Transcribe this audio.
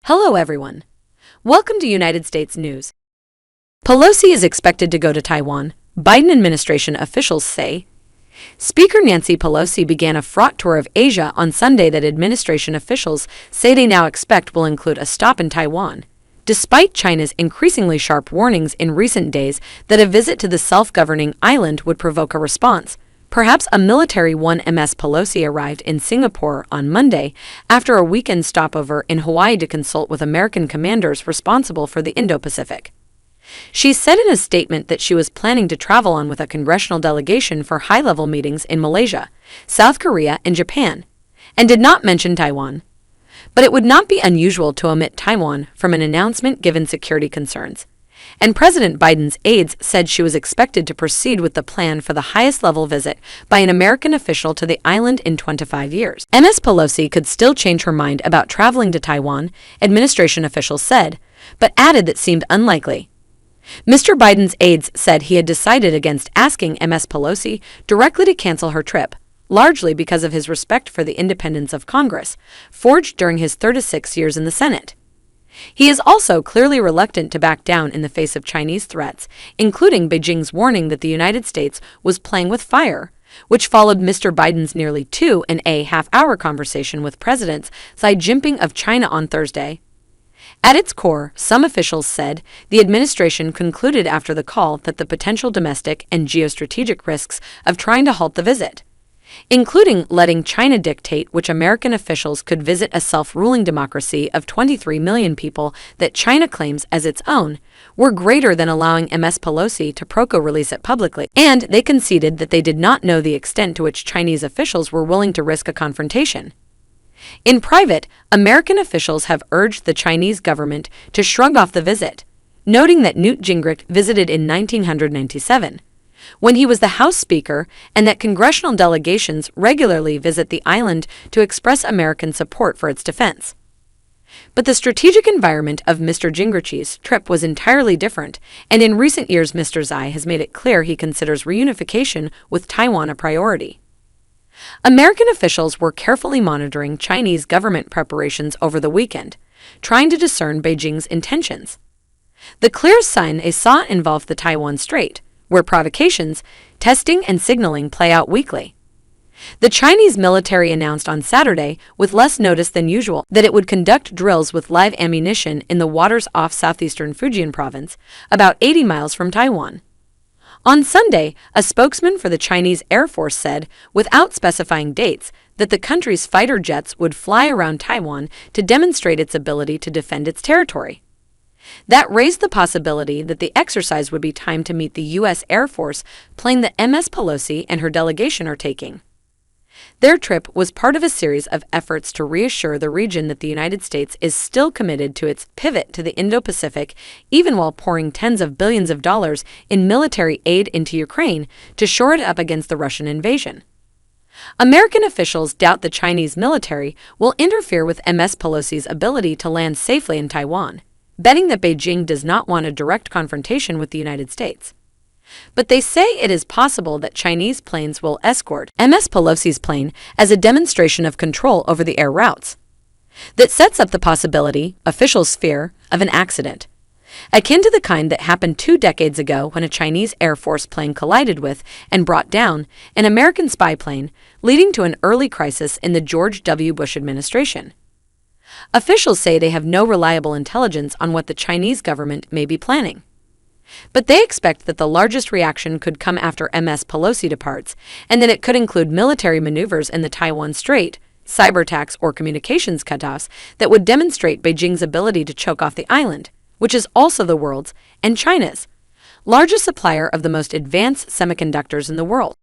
Hello, everyone. Welcome to United States News. Pelosi is expected to go to Taiwan, Biden administration officials say. Speaker Nancy Pelosi began a fraught tour of Asia on Sunday that administration officials say they now expect will include a stop in Taiwan, despite China's increasingly sharp warnings in recent days that a visit to the self-governing island would provoke a response. Perhaps a military one. Ms. Pelosi arrived in Singapore on Monday after a weekend stopover in Hawaii to consult with American commanders responsible for the Indo-Pacific. She said in a statement that she was planning to travel on with a congressional delegation for high-level meetings in Malaysia, South Korea, and Japan, and did not mention Taiwan. But it would not be unusual to omit Taiwan from an announcement given security concerns. And President Biden's aides said she was expected to proceed with the plan for the highest-level visit by an American official to the island in 25 years. Ms. Pelosi could still change her mind about traveling to Taiwan, administration officials said, but added that seemed unlikely. Mr. Biden's aides said he had decided against asking Ms. Pelosi directly to cancel her trip, largely because of his respect for the independence of Congress, forged during his 36 years in the Senate. He is also clearly reluctant to back down in the face of Chinese threats, including Beijing's warning that the United States was playing with fire, which followed Mr. Biden's nearly 2.5-hour conversation with President Xi Jinping of China on Thursday. At its core, some officials said, the administration concluded after the call that the potential domestic and geostrategic risks of trying to halt the visit, including letting China dictate which American officials could visit a self-ruling democracy of 23 million people that China claims as its own, were greater than allowing Ms. Pelosi to release it publicly, and they conceded that they did not know the extent to which Chinese officials were willing to risk a confrontation. In private, American officials have urged the Chinese government to shrug off the visit, noting that Newt Gingrich visited in 1997. When he was the House Speaker, and that congressional delegations regularly visit the island to express American support for its defense. But the strategic environment of Mr. Gingrich's trip was entirely different, and in recent years Mr. Xi has made it clear he considers reunification with Taiwan a priority. American officials were carefully monitoring Chinese government preparations over the weekend, trying to discern Beijing's intentions. The clearest sign they saw involved the Taiwan Strait, where provocations, testing, and signaling play out weekly. The Chinese military announced on Saturday, with less notice than usual, that it would conduct drills with live ammunition in the waters off southeastern Fujian province, about 80 miles from Taiwan. On Sunday, a spokesman for the Chinese Air Force said, without specifying dates, that the country's fighter jets would fly around Taiwan to demonstrate its ability to defend its territory. That raised the possibility that the exercise would be timed to meet the U.S. Air Force plane that Ms. Pelosi and her delegation are taking. Their trip was part of a series of efforts to reassure the region that the United States is still committed to its pivot to the Indo-Pacific, even while pouring tens of billions of dollars in military aid into Ukraine to shore it up against the Russian invasion. American officials doubt the Chinese military will interfere with Ms. Pelosi's ability to land safely in Taiwan, betting that Beijing does not want a direct confrontation with the United States. But they say it is possible that Chinese planes will escort Ms. Pelosi's plane as a demonstration of control over the air routes. That sets up the possibility, officials fear, of an accident, akin to the kind that happened 2 decades ago when a Chinese Air Force plane collided with and brought down an American spy plane, leading to an early crisis in the George W. Bush administration. Officials say they have no reliable intelligence on what the Chinese government may be planning. But they expect that the largest reaction could come after Ms. Pelosi departs, and that it could include military maneuvers in the Taiwan Strait, cyber attacks, or communications cutoffs that would demonstrate Beijing's ability to choke off the island, which is also the world's, and China's, largest supplier of the most advanced semiconductors in the world.